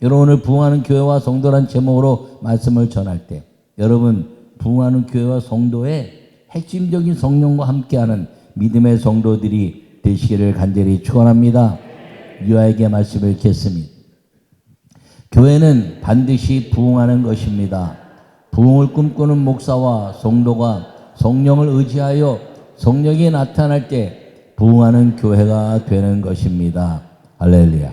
여러분 오늘 부흥하는 교회와 성도란 제목으로 말씀을 전할 때 여러분 부흥하는 교회와 성도의 핵심적인 성령과 함께하는 믿음의 성도들이 되시기를 간절히 축원합니다. 유아에게 말씀을 읽겠습니다. 교회는 반드시 부흥하는 것입니다. 부흥을 꿈꾸는 목사와 성도가 성령을 의지하여 성령이 나타날 때 부흥하는 교회가 되는 것입니다. 할렐루야.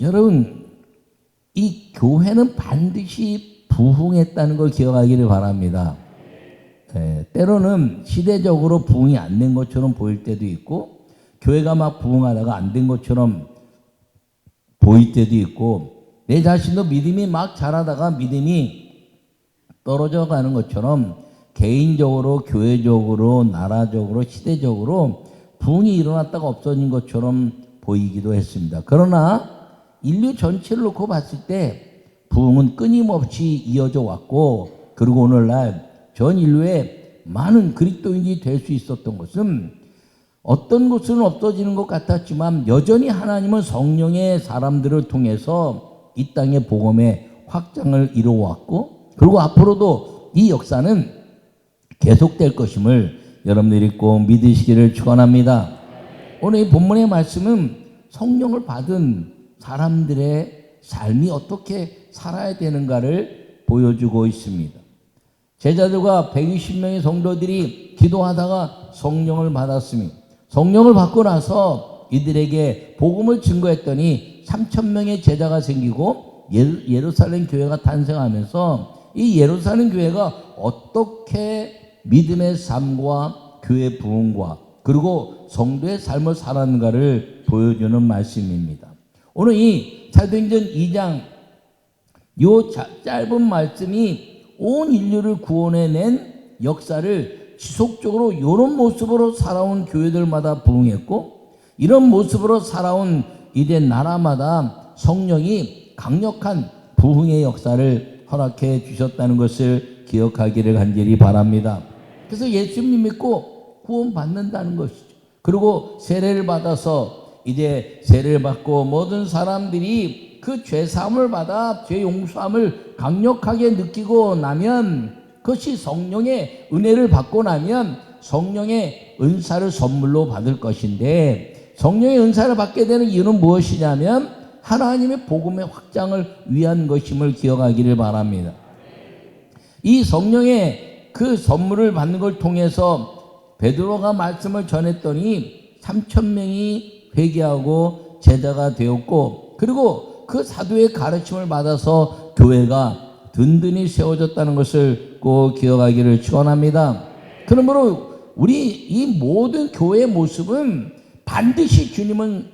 여러분, 이 교회는 반드시 부흥했다는 걸 기억하기를 바랍니다. 때로는 시대적으로 부흥이 안 된 것처럼 보일 때도 있고 교회가 막 부흥하다가 안 된 것처럼 보일 때도 있고 내 자신도 믿음이 막 자라다가 믿음이 떨어져 가는 것처럼 개인적으로, 교회적으로, 나라적으로, 시대적으로 부흥이 일어났다가 없어진 것처럼 보이기도 했습니다. 그러나 인류 전체를 놓고 봤을 때 부흥은 끊임없이 이어져 왔고 그리고 오늘날 전 인류의 많은 그리스도인이 될 수 있었던 것은 어떤 곳은 없어지는 것 같았지만 여전히 하나님은 성령의 사람들을 통해서 이 땅의 복음의 확장을 이루어왔고 그리고 앞으로도 이 역사는 계속될 것임을 여러분들이 꼭 믿으시기를 축원합니다. 오늘 이 본문의 말씀은 성령을 받은 사람들의 삶이 어떻게 살아야 되는가를 보여주고 있습니다. 제자들과 120명의 성도들이 기도하다가 성령을 받았습니다. 성령을 받고 나서 이들에게 복음을 증거했더니 3,000명의 제자가 생기고 예루살렘 교회가 탄생하면서 이 예루살렘 교회가 어떻게 믿음의 삶과 교회 부흥과 그리고 성도의 삶을 살았는가를 보여주는 말씀입니다. 오늘 이 사도행전 2장 요 짧은 말씀이 온 인류를 구원해낸 역사를 지속적으로 이런 모습으로 살아온 교회들마다 부흥했고 이런 모습으로 살아온 이제 나라마다 성령이 강력한 부흥의 역사를 허락해 주셨다는 것을 기억하기를 간절히 바랍니다. 그래서 예수님 믿고 구원받는다는 것이죠. 그리고 세례를 받아서 이제 세례를 받고 모든 사람들이 그 죄사함을 받아 죄 용서함을 강력하게 느끼고 나면 그것이 성령의 은혜를 받고 나면 성령의 은사를 선물로 받을 것인데 성령의 은사를 받게 되는 이유는 무엇이냐면 하나님의 복음의 확장을 위한 것임을 기억하기를 바랍니다. 이 성령의 그 선물을 받는 걸 통해서 베드로가 말씀을 전했더니 3,000명이 회개하고 제자가 되었고 그리고 그 사도의 가르침을 받아서 교회가 든든히 세워졌다는 것을 꼭 기억하기를 축원합니다. 그러므로 우리 이 모든 교회의 모습은 반드시 주님은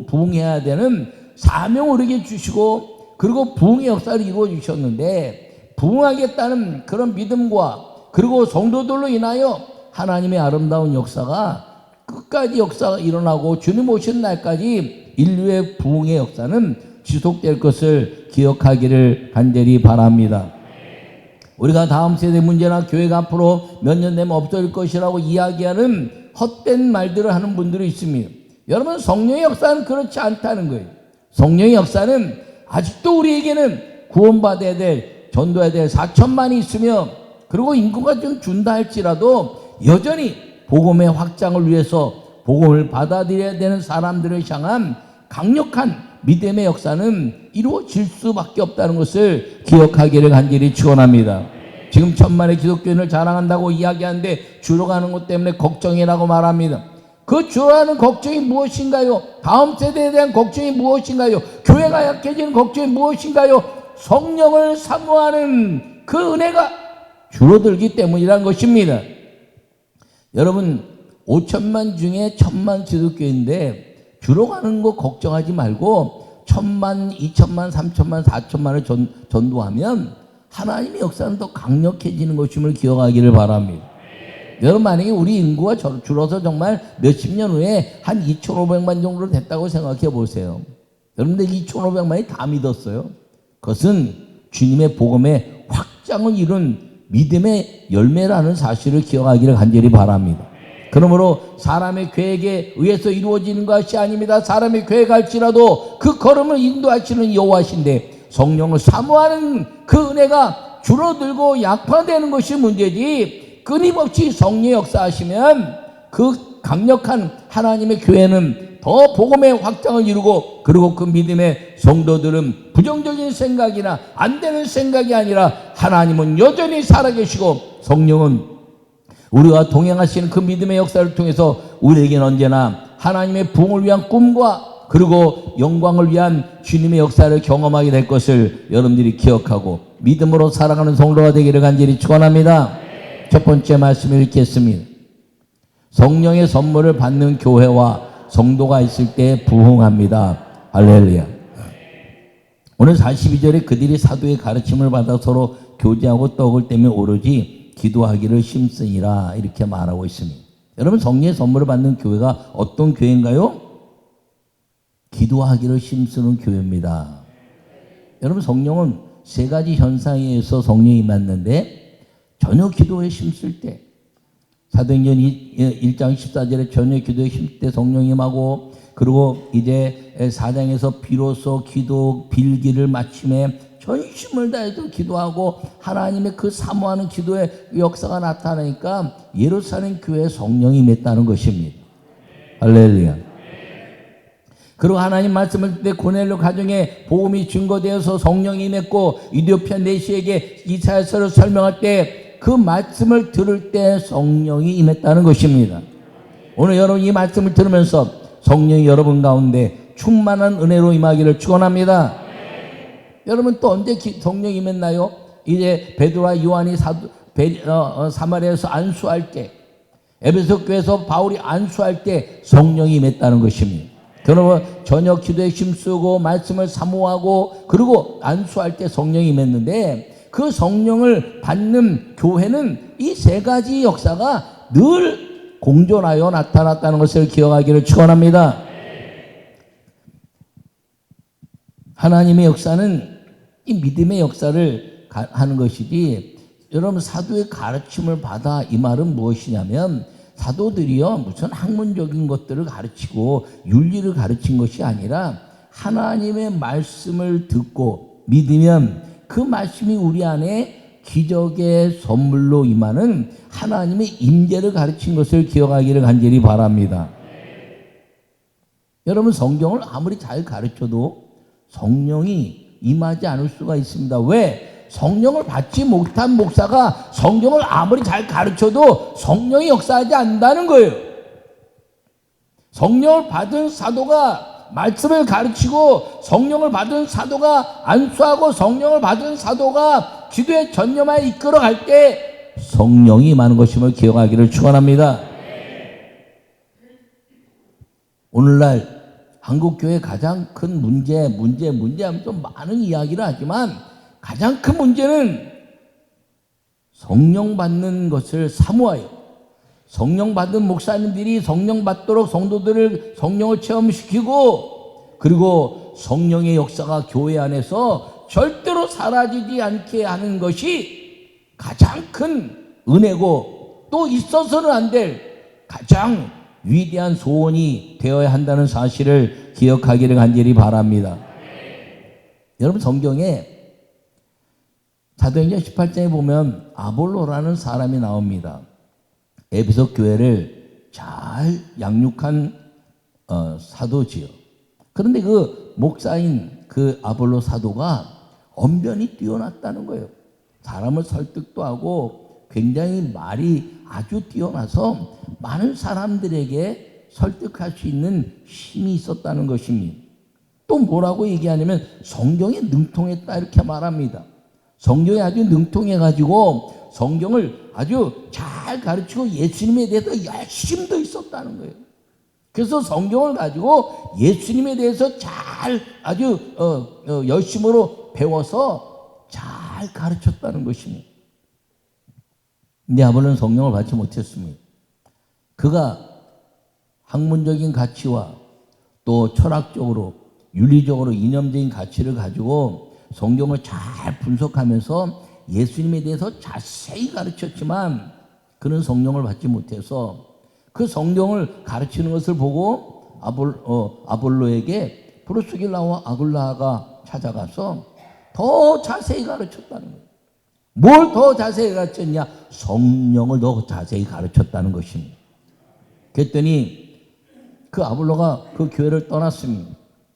부흥해야 되는 사명을 우리에게 주시고 그리고 부흥의 역사를 이루어 주셨는데 부흥하겠다는 그런 믿음과 그리고 성도들로 인하여 하나님의 아름다운 역사가 끝까지 역사가 일어나고 주님 오신 날까지 인류의 부흥의 역사는 지속될 것을 기억하기를 간절히 바랍니다. 우리가 다음 세대 문제나 교회가 앞으로 몇 년 되면 없어질 것이라고 이야기하는 헛된 말들을 하는 분들이 있습니다. 여러분 성령의 역사는 그렇지 않다는 거예요. 성령의 역사는 아직도 우리에게는 구원받아야 될 전도해야 될 4천만이 있으며 그리고 인구가 좀 준다 할지라도 여전히 복음의 확장을 위해서 복음을 받아들여야 되는 사람들을 향한 강력한 믿음의 역사는 이루어질 수밖에 없다는 것을 기억하기를 간절히 축원합니다. 지금 천만의 기독교인을 자랑한다고 이야기하는데 줄어가는 것 때문에 걱정이라고 말합니다. 그 줄어가는 걱정이 무엇인가요? 다음 세대에 대한 걱정이 무엇인가요? 교회가 약해지는 걱정이 무엇인가요? 성령을 사모하는 그 은혜가 줄어들기 때문이라는 것입니다. 여러분 5천만 중에 1,000만 기독교인데 줄어가는 거 걱정하지 말고 1,000만, 2천만, 3천만, 4천만을 전도하면 하나님의 역사는 더 강력해지는 것임을 기억하기를 바랍니다. 여러분 만약에 우리 인구가 줄어서 정말 몇십 년 후에 한 2,500만 정도 됐다고 생각해 보세요. 여러분들 2,500만이 다 믿었어요. 그것은 주님의 복음의 확장을 이룬 믿음의 열매라는 사실을 기억하기를 간절히 바랍니다. 그러므로 사람의 계획에 의해서 이루어지는 것이 아닙니다. 사람의 계획할지라도 그 걸음을 인도하시는 여호와신데 성령을 사모하는 그 은혜가 줄어들고 약화되는 것이 문제지, 끊임없이 성령의 역사하시면 그 강력한 하나님의 교회는 더 복음의 확장을 이루고, 그리고 그 믿음의 성도들은 부정적인 생각이나 안 되는 생각이 아니라 하나님은 여전히 살아계시고 성령은 우리와 동행하시는 그 믿음의 역사를 통해서 우리에게는 언제나 하나님의 부흥을 위한 꿈과 그리고 영광을 위한 주님의 역사를 경험하게 될 것을 여러분들이 기억하고 믿음으로 살아가는 성도가 되기를 간절히 축원합니다. 첫 번째 말씀을 읽겠습니다. 성령의 선물을 받는 교회와 성도가 있을 때 부흥합니다. 할렐루야. 오늘 42절에 그들이 사도의 가르침을 받아 서로 교제하고 떡을 떼며 오로지 기도하기를 힘쓰니라, 이렇게 말하고 있습니다. 여러분, 성령의 선물을 받는 교회가 어떤 교회인가요? 기도하기를 힘쓰는 교회입니다. 여러분, 성령은 세 가지 현상에 의해서 성령이 임했는데, 전혀 기도에 힘쓸 때, 사도행전 1장 14절에 전혀 기도에 힘쓸 때 성령이 임하고, 그리고 이제 4장에서 비로소 기도 빌기를 마침에 전심을 다해서 기도하고 하나님의 그 사모하는 기도의 역사가 나타나니까 예루살렘 교회에 성령이 임했다는 것입니다. 할렐루야. 그리고 하나님 말씀을 듣때 고넬료 가정에 복음이 증거되어서 성령이 임했고, 이디오피아 내시에게 이사야서를 설명할 때 그 말씀을 들을 때 성령이 임했다는 것입니다. 오늘 여러분 이 말씀을 들으면서 성령이 여러분 가운데 충만한 은혜로 임하기를 축원합니다. 여러분, 또 언제 성령이 임했나요? 이제 베드로와 요한이 사마리아에서 안수할 때, 에베소 교회에서 바울이 안수할 때 성령이 임했다는 것입니다. 그러면 저녁 기도에 힘쓰고 말씀을 사모하고 그리고 안수할 때 성령이 임했는데, 그 성령을 받는 교회는 이 세 가지 역사가 늘 공존하여 나타났다는 것을 기억하기를 축원합니다. 하나님의 역사는 이 믿음의 역사를 하는 것이지, 여러분 사도의 가르침을 받아, 이 말은 무엇이냐면 사도들이요 무슨 학문적인 것들을 가르치고 윤리를 가르친 것이 아니라 하나님의 말씀을 듣고 믿으면 그 말씀이 우리 안에 기적의 선물로 임하는 하나님의 임재를 가르친 것을 기억하기를 간절히 바랍니다. 여러분, 성경을 아무리 잘 가르쳐도 성령이 임하지 않을 수가 있습니다. 왜? 성령을 받지 못한 목사가 성경을 아무리 잘 가르쳐도 성령이 역사하지 않는다는 거예요. 성령을 받은 사도가 말씀을 가르치고, 성령을 받은 사도가 안수하고, 성령을 받은 사도가 기도에 전념하여 이끌어갈 때 성령이 임하는 것임을 기억하기를 축원합니다. 오늘날 한국교회의 가장 큰 문제 하면서 많은 이야기를 하지만 가장 큰 문제는 성령 받는 것을 사모하여 성령 받은 목사님들이 성령 받도록 성도들을 성령을 체험시키고, 그리고 성령의 역사가 교회 안에서 절대로 사라지지 않게 하는 것이 가장 큰 은혜고, 또 있어서는 안 될 가장 위대한 소원이 되어야 한다는 사실을 기억하기를 간절히 바랍니다. 여러분, 성경에 사도행전 18장에 보면 아볼로라는 사람이 나옵니다. 에베소 교회를 잘 양육한 사도지요. 그런데 그 목사인 그 아볼로 사도가 언변이 뛰어났다는 거예요. 사람을 설득도 하고 굉장히 말이 아주 뛰어나서 많은 사람들에게 설득할 수 있는 힘이 있었다는 것입니다. 또 뭐라고 얘기하냐면 성경에 능통했다, 이렇게 말합니다. 성경에 아주 능통해가지고 성경을 아주 잘 가르치고 예수님에 대해서 열심도 있었다는 거예요. 그래서 성경을 가지고 예수님에 대해서 잘 아주 열심으로 배워서 잘 가르쳤다는 것입니다. 근데 아볼로는 성령을 받지 못했습니다. 그가 학문적인 가치와 또 철학적으로 윤리적으로 이념적인 가치를 가지고 성경을 잘 분석하면서 예수님에 대해서 자세히 가르쳤지만 그는 성령을 받지 못해서 그 성경을 가르치는 것을 보고 아볼로에게 브루스길라와 아굴라가 찾아가서 더 자세히 가르쳤다는 거예요. 뭘 더 자세히 가르쳤냐? 성령을 더 자세히 가르쳤다는 것입니다. 그랬더니 그 아볼로가 그 교회를 떠났습니다.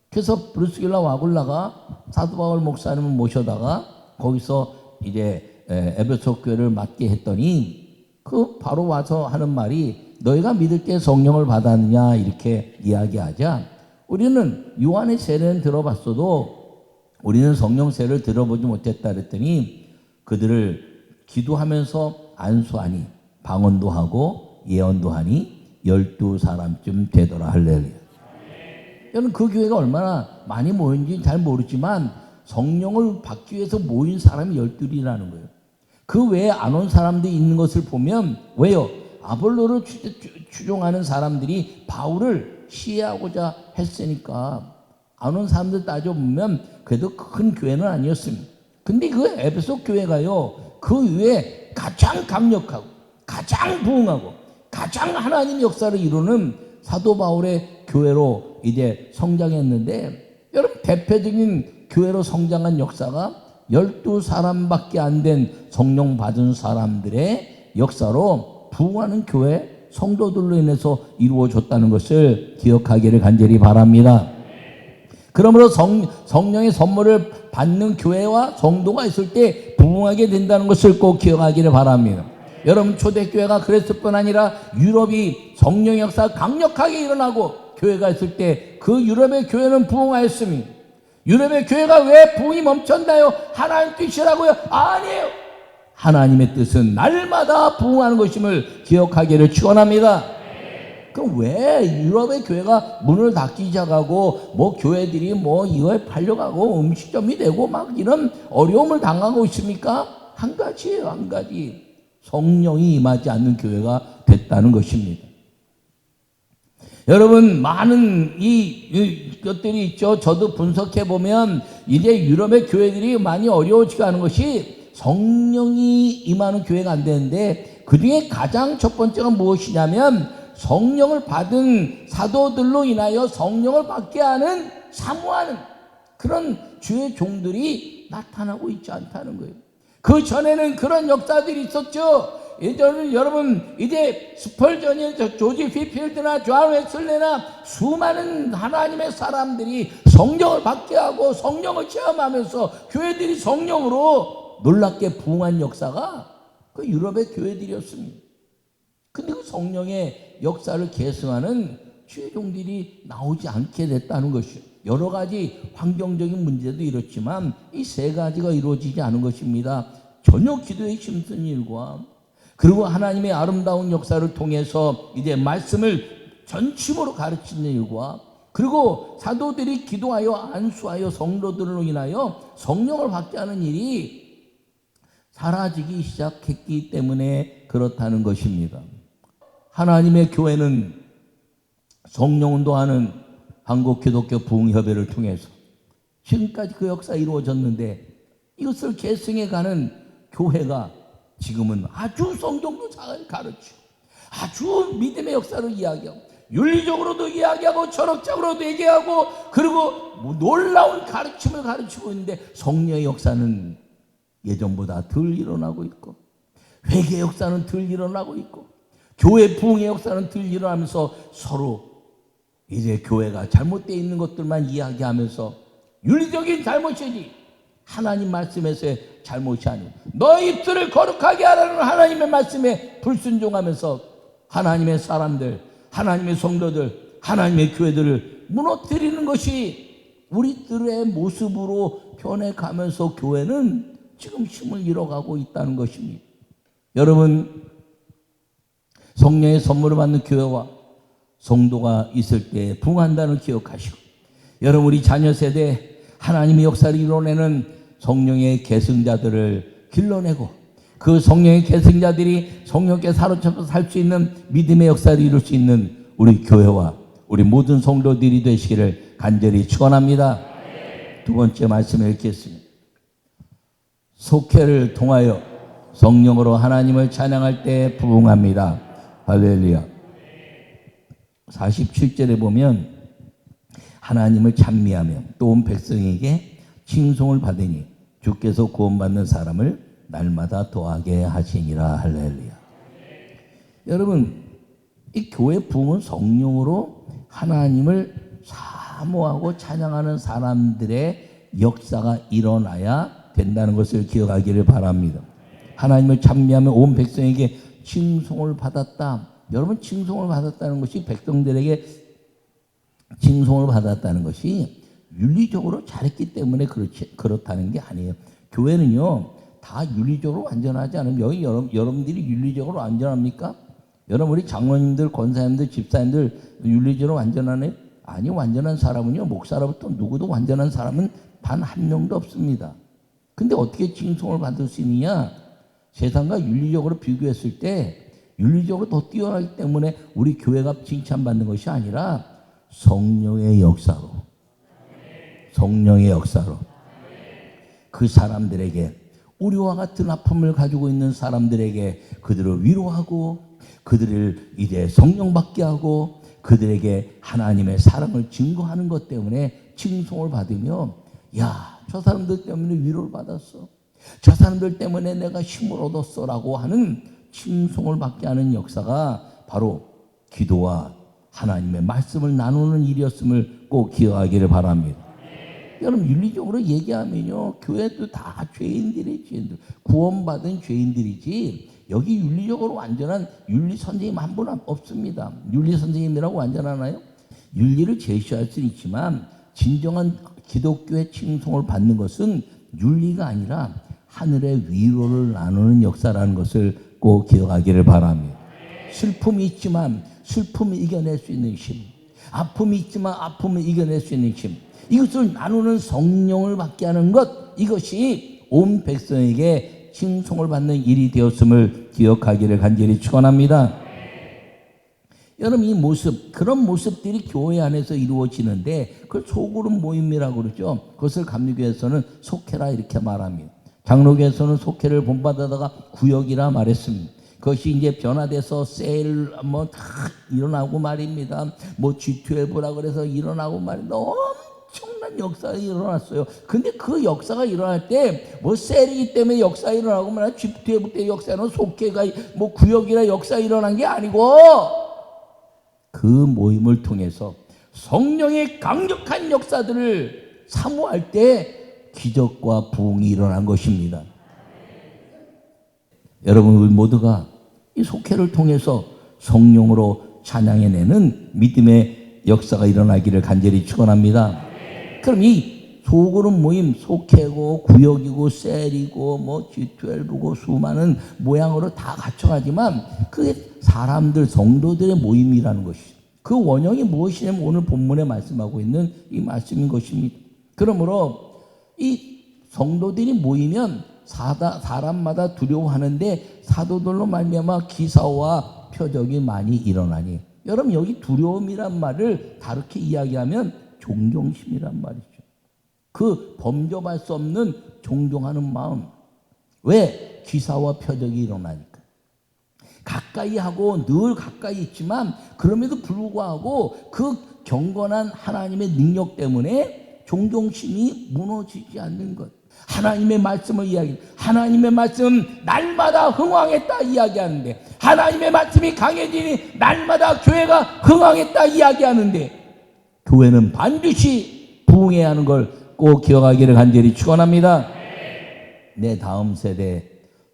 그래서 브루스길라와 아굴라가 사도 바울 목사님을 모셔다가 거기서 이제 에베소 교회를 맡게 했더니 그 바로 와서 하는 말이 너희가 믿을 때 성령을 받았느냐 이렇게 이야기하자 우리는 요한의 세례는 들어봤어도 우리는 성령 세례를 들어보지 못했다 그랬더니 그들을 기도하면서 안수하니 방언도 하고 예언도 하니 12사람쯤 되더라. 할렐루야. 저는 그 교회가 얼마나 많이 모였는지 잘 모르지만 성령을 받기 위해서 모인 사람이 12이라는 거예요. 그 외에 안 온 사람들이 있는 것을 보면 왜요? 아볼로를 추종하는 사람들이 바울을 시해하고자 했으니까 안 온 사람들 따져보면 그래도 큰 교회는 아니었습니다. 근데 그 에베소 교회가요, 그 위에 가장 강력하고 가장 부흥하고 가장 하나님의 역사를 이루는 사도 바울의 교회로 이제 성장했는데 여러분 대표적인 교회로 성장한 역사가 12사람밖에 안 된 성령 받은 사람들의 역사로 부흥하는 교회 성도들로 인해서 이루어졌다는 것을 기억하기를 간절히 바랍니다. 그러므로 성령의 선물을 받는 교회와 성도가 있을 때 부흥하게 된다는 것을 꼭 기억하기를 바랍니다. 여러분 초대교회가 그랬을 뿐 아니라 유럽이 성령의 역사가 강력하게 일어나고 교회가 있을 때 그 유럽의 교회는 부흥하였습니다. 유럽의 교회가 왜 부흥이 멈췄나요? 하나님 뜻이라고요? 아니에요. 하나님의 뜻은 날마다 부흥하는 것임을 기억하기를 축원합니다. 그럼 왜 유럽의 교회가 문을 닫기 시작하고 뭐 교회들이 뭐 이거에 팔려가고 음식점이 되고 막 이런 어려움을 당하고 있습니까? 한 가지예요, 한 가지. 성령이 임하지 않는 교회가 됐다는 것입니다. 여러분 많은 이 것들이 있죠. 저도 분석해 보면 이제 유럽의 교회들이 많이 어려워지게 하는 것이 성령이 임하는 교회가 안 되는데 그 중에 가장 첫 번째가 무엇이냐면 성령을 받은 사도들로 인하여 성령을 받게 하는 사모하는 그런 주의 종들이 나타나고 있지 않다는 거예요. 그 전에는 그런 역사들이 있었죠. 예전에 여러분 이제 스펄전이나 조지 휘필드나 존 웨슬리나 수많은 하나님의 사람들이 성령을 받게 하고 성령을 체험하면서 교회들이 성령으로 놀랍게 부흥한 역사가 그 유럽의 교회들이었습니다. 근데 그 성령의 역사를 계승하는 주의 종들이 나오지 않게 됐다는 것이요. 여러 가지 환경적인 문제도 이렇지만 이 세 가지가 이루어지지 않은 것입니다. 전혀 기도에 힘쓴 일과 그리고 하나님의 아름다운 역사를 통해서 이제 말씀을 전심으로 가르치는 일과 그리고 사도들이 기도하여 안수하여 성도들로 인하여 성령을 받게 하는 일이 사라지기 시작했기 때문에 그렇다는 것입니다. 하나님의 교회는 성령운동하는 한국기독교 부흥협의를 통해서 지금까지 그 역사 이루어졌는데 이것을 계승해가는 교회가 지금은 아주 성경도 잘 가르치고 아주 믿음의 역사를 이야기하고 윤리적으로도 이야기하고 철학적으로도 얘기하고 그리고 놀라운 가르침을 가르치고 있는데 성령의 역사는 예전보다 덜 일어나고 있고 회개 역사는 덜 일어나고 있고 교회 부흥의 역사는 덜 일어나면서 서로 이제 교회가 잘못되어 있는 것들만 이야기하면서 윤리적인 잘못이지 하나님 말씀에서의 잘못이 아니고 너희 입술을 거룩하게 하라는 하나님의 말씀에 불순종하면서 하나님의 사람들, 하나님의 성도들, 하나님의 교회들을 무너뜨리는 것이 우리들의 모습으로 변해가면서 교회는 지금 힘을 잃어가고 있다는 것입니다. 여러분 성령의 선물을 받는 교회와 성도가 있을 때 부흥한다는 기억하시고 여러분 우리 자녀 세대 하나님의 역사를 이뤄내는 성령의 계승자들을 길러내고 그 성령의 계승자들이 성령께 사로잡혀 살 수 있는 믿음의 역사를 이룰 수 있는 우리 교회와 우리 모든 성도들이 되시기를 간절히 축원합니다. 두 번째 말씀을 읽겠습니다. 속회를 통하여 성령으로 하나님을 찬양할 때 부흥합니다. 할렐루야. 47절에 보면 하나님을 찬미하며 또 온 백성에게 칭송을 받으니 주께서 구원받는 사람을 날마다 더하게 하시니라. 할렐루야. 여러분, 이 교회 부흥은 성령으로 하나님을 사모하고 찬양하는 사람들의 역사가 일어나야 된다는 것을 기억하기를 바랍니다. 하나님을 찬미하며 온 백성에게 칭송을 받았다. 여러분, 칭송을 받았다는 것이, 백성들에게 칭송을 받았다는 것이 윤리적으로 잘했기 때문에 그렇다는 게 아니에요. 교회는요, 다 윤리적으로 완전하지 않으면, 여기 여러분들이 윤리적으로 완전합니까? 여러분, 우리 장로님들, 권사님들, 집사님들 윤리적으로 완전하네? 아니, 완전한 사람은요, 목사로부터 누구도 완전한 사람은 단 한 명도 없습니다. 근데 어떻게 칭송을 받을 수 있느냐? 세상과 윤리적으로 비교했을 때 윤리적으로 더 뛰어나기 때문에 우리 교회가 칭찬받는 것이 아니라 성령의 역사로, 성령의 역사로 그 사람들에게, 우리와 같은 아픔을 가지고 있는 사람들에게 그들을 위로하고 그들을 이제 성령 받게 하고 그들에게 하나님의 사랑을 증거하는 것 때문에 칭송을 받으며, 야, 저 사람들 때문에 위로를 받았어, 저 사람들 때문에 내가 힘을 얻었어 라고 하는 칭송을 받게 하는 역사가 바로 기도와 하나님의 말씀을 나누는 일이었음을 꼭 기억하기를 바랍니다. 여러분, 윤리적으로 얘기하면요, 교회도 다 죄인들, 구원받은 죄인들이지, 여기 윤리적으로 완전한 윤리 선생님 한 분 없습니다. 윤리 선생님이라고 완전하나요? 윤리를 제시할 수는 있지만 진정한 기독교의 칭송을 받는 것은 윤리가 아니라 하늘의 위로를 나누는 역사라는 것을 꼭 기억하기를 바랍니다. 슬픔이 있지만 슬픔을 이겨낼 수 있는 힘, 아픔이 있지만 아픔을 이겨낼 수 있는 힘, 이것을 나누는 성령을 받게 하는 것, 이것이 온 백성에게 칭송을 받는 일이 되었음을 기억하기를 간절히 축원합니다. 여러분, 이 모습, 그런 모습들이 교회 안에서 이루어지는데 그걸 소그룹 모임이라고 그러죠. 그것을 감리교에서는 속회라 이렇게 말합니다. 장로교에서는 속회를 본받아다가 구역이라 말했습니다. 그것이 이제 변화돼서 셀 뭐 다 일어나고 말입니다. 뭐 G12라 그래서 일어나고 말입니다. 엄청난 역사가 일어났어요. 근데 그 역사가 일어날 때 뭐 셀이기 때문에 역사가 일어나고 말이야. G12 때 역사는 속회가 뭐 구역이나 역사가 일어난 게 아니고 그 모임을 통해서 성령의 강력한 역사들을 사모할 때 기적과 부흥이 일어난 것입니다. 여러분, 우리 모두가 이 속회를 통해서 성령으로 찬양해내는 믿음의 역사가 일어나기를 간절히 축원합니다. 그럼 이 소그룹 모임, 속회고 구역이고 셀이고 뭐 G12고 수많은 모양으로 다 갖춰가지만 그게 사람들, 성도들의 모임이라는 것이죠. 그 원형이 무엇이냐면 오늘 본문에 말씀하고 있는 이 말씀인 것입니다. 그러므로 이 성도들이 모이면 사람마다 두려워하는데 사도들로 말미암아 기사와 표적이 많이 일어나니, 여러분, 여기 두려움이란 말을 다르게 이야기하면 존경심이란 말이죠. 그 범접할 수 없는 존경하는 마음. 왜? 기사와 표적이 일어나니까. 가까이 하고 늘 가까이 있지만 그럼에도 불구하고 그 경건한 하나님의 능력 때문에 존경심이 무너지지 않는 것. 하나님의 말씀을 이야기, 하나님의 말씀 날마다 흥왕했다 이야기하는데, 하나님의 말씀이 강해지니 날마다 교회가 흥왕했다 이야기하는데, 교회는 반드시 부흥해야 하는 걸 꼭 기억하기를 간절히 축원합니다. 내 다음 세대에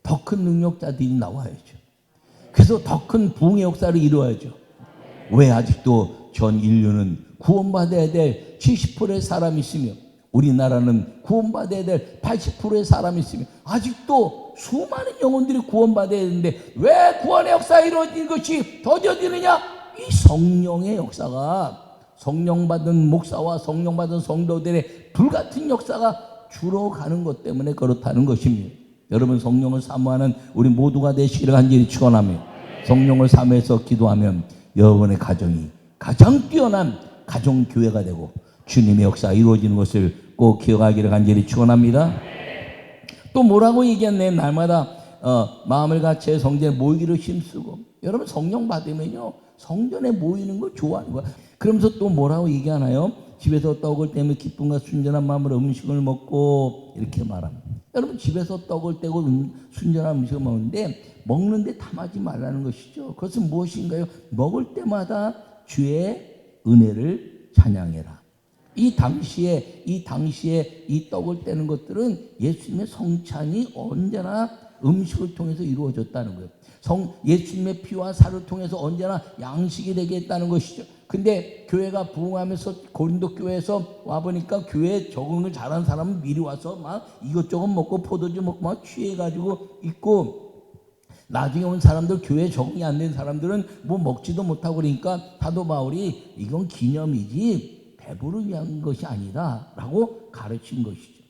더 큰 능력자들이 나와야죠. 그래서 더 큰 부흥의 역사를 이루어야죠. 왜 아직도 전 인류는 구원받아야 될 70%의 사람이 있으며 우리나라는 구원받아야 될 80%의 사람이 있으며 아직도 수많은 영혼들이 구원받아야 되는데 왜 구원의 역사가 이루어진 것이 더뎌지느냐? 이 성령의 역사가, 성령받은 목사와 성령받은 성도들의 불같은 역사가 줄어가는 것 때문에 그렇다는 것입니다. 여러분, 성령을 사모하는 우리 모두가 되시기를 간절히 축원하며 성령을 사모해서 기도하면 여러분의 가정이 가장 뛰어난 가정교회가 되고 주님의 역사가 이루어지는 것을 꼭 기억하기를 간절히 축원합니다. 또 뭐라고 얘기했네? 날마다 마음을 같이 성전에 모이기를 힘쓰고. 여러분, 성령 받으면요 성전에 모이는 거 좋아하는 거야. 그러면서 또 뭐라고 얘기하나요? 집에서 떡을 떼며 기쁨과 순전한 마음으로 음식을 먹고 이렇게 말합니다. 여러분 집에서 떡을 떼고 순전한 음식을 먹는데 먹는데 탐하지 말라는 것이죠. 그것은 무엇인가요? 먹을 때마다 주의 은혜를 찬양해라. 이 당시에 이 떡을 떼는 것들은 예수님의 성찬이 언제나 음식을 통해서 이루어졌다는 거예요. 예수님의 피와 살을 통해서 언제나 양식이 되게 했다는 것이죠. 근데 교회가 부흥하면서 고린도 교회에서 와보니까 교회에 적응을 잘하는 사람은 미리 와서 막 이것저것 먹고 포도주 먹고 막 취해가지고 있고, 나중에 온 사람들, 교회에 적응이 안 된 사람들은 뭐 먹지도 못하고 그러니까 사도 바울이 이건 기념이지 배부르기 위한 것이 아니다 라고 가르친 것이죠.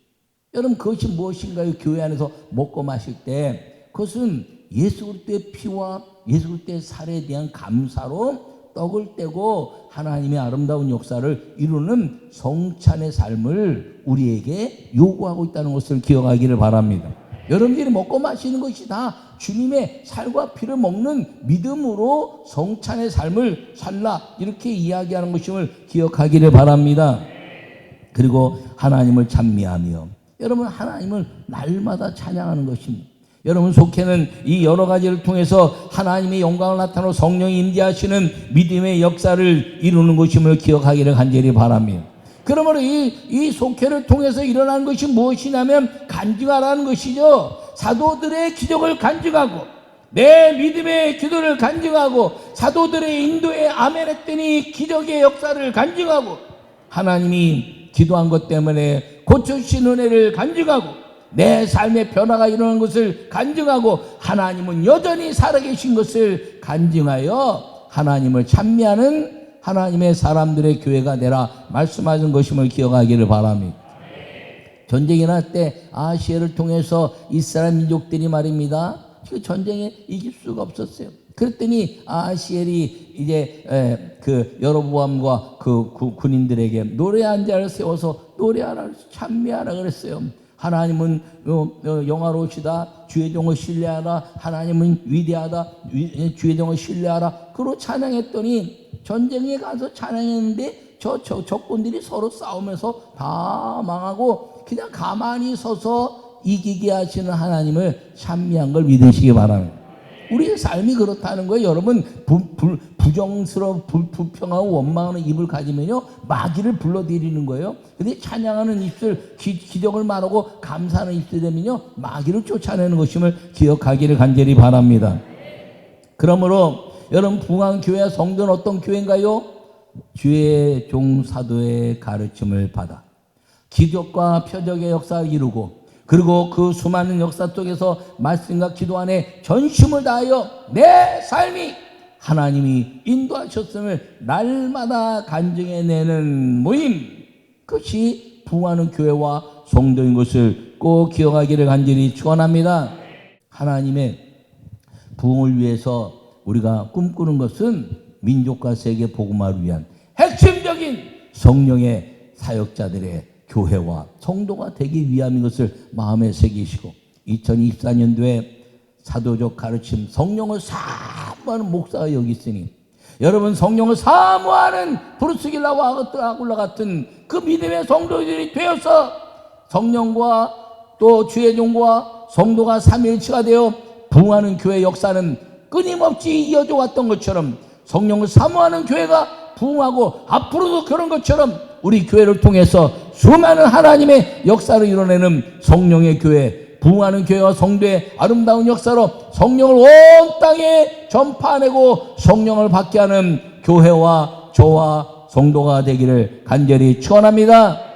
여러분 그것이 무엇인가요? 교회 안에서 먹고 마실 때 그것은 예수 그리스도의 피와 예수 그리스도의 살에 대한 감사로 떡을 떼고 하나님의 아름다운 역사를 이루는 성찬의 삶을 우리에게 요구하고 있다는 것을 기억하기를 바랍니다. 여러분들이 먹고 마시는 것이 다 주님의 살과 피를 먹는 믿음으로 성찬의 삶을 살라 이렇게 이야기하는 것임을 기억하기를 바랍니다. 그리고 하나님을 찬미하며, 여러분 하나님을 날마다 찬양하는 것입니다. 여러분 속회는 이 여러 가지를 통해서 하나님의 영광을 나타내고 성령이 임재하시는 믿음의 역사를 이루는 것임을 기억하기를 간절히 바랍니다. 그러므로 이 속회를 통해서 일어난 것이 무엇이냐면 간증하라는 것이죠. 사도들의 기적을 간증하고 내 믿음의 기도를 간증하고 사도들의 인도에 아멘 했더니 기적의 역사를 간증하고 하나님이 기도한 것 때문에 고쳐주신 은혜를 간증하고 내 삶의 변화가 일어난 것을 간증하고 하나님은 여전히 살아계신 것을 간증하여 하나님을 찬미하는 하나님의 사람들의 교회가 되라 말씀하신 것임을 기억하기를 바랍니다. 전쟁이 날 때 아시아를 통해서 이스라엘 민족들이 말입니다, 그 전쟁에 이길 수가 없었어요. 그랬더니 아시엘이 이제 그 여로보암과 그 군인들에게 노래한 자를 세워서 노래하라, 찬미하라 그랬어요. 하나님은 영화로우시다, 주의 종을 신뢰하라, 하나님은 위대하다, 주의 종을 신뢰하라. 그로 찬양했더니 전쟁에 가서 찬양했는데 저 적군들이 서로 싸우면서 다 망하고 그냥 가만히 서서 이기게 하시는 하나님을 찬미한 걸 믿으시기 바랍니다. 우리의 삶이 그렇다는 거예요. 여러분 부정스러운 불평하고 원망하는 입을 가지면요 마귀를 불러들이는 거예요. 근데 찬양하는 입술, 기적을 말하고 감사하는 입술이 되면요 마귀를 쫓아내는 것임을 기억하기를 간절히 바랍니다. 그러므로 여러분 부흥한 교회와 성도는 어떤 교회인가요? 주의 종 사도의 가르침을 받아 기적과 표적의 역사를 이루고 그리고 그 수많은 역사 속에서 말씀과 기도 안에 전심을 다하여 내 삶이 하나님이 인도하셨음을 날마다 간증해내는 모임, 그것이 부흥하는 교회와 성도인 것을 꼭 기억하기를 간절히 축원합니다. 하나님의 부흥을 위해서 우리가 꿈꾸는 것은 민족과 세계 복음화를 위한 핵심적인 성령의 사역자들의 교회와 성도가 되기 위함인 것을 마음에 새기시고 2024년도에 사도적 가르침 성령을 사모하는 목사가 여기 있으니 여러분 성령을 사모하는 브루스 길라와 아굴라 같은 그 믿음의 성도들이 되어서 성령과 또 주의 종과 성도가 삼위일체가 되어 부흥하는 교회 역사는 끊임없이 이어져 왔던 것처럼 성령을 사모하는 교회가 부흥하고 앞으로도 그런 것처럼 우리 교회를 통해서 수많은 하나님의 역사를 이뤄내는 성령의 교회, 부흥하는 교회와 성도의 아름다운 역사로 성령을 온 땅에 전파하내고 성령을 받게 하는 교회와 저와 성도가 되기를 간절히 축원합니다.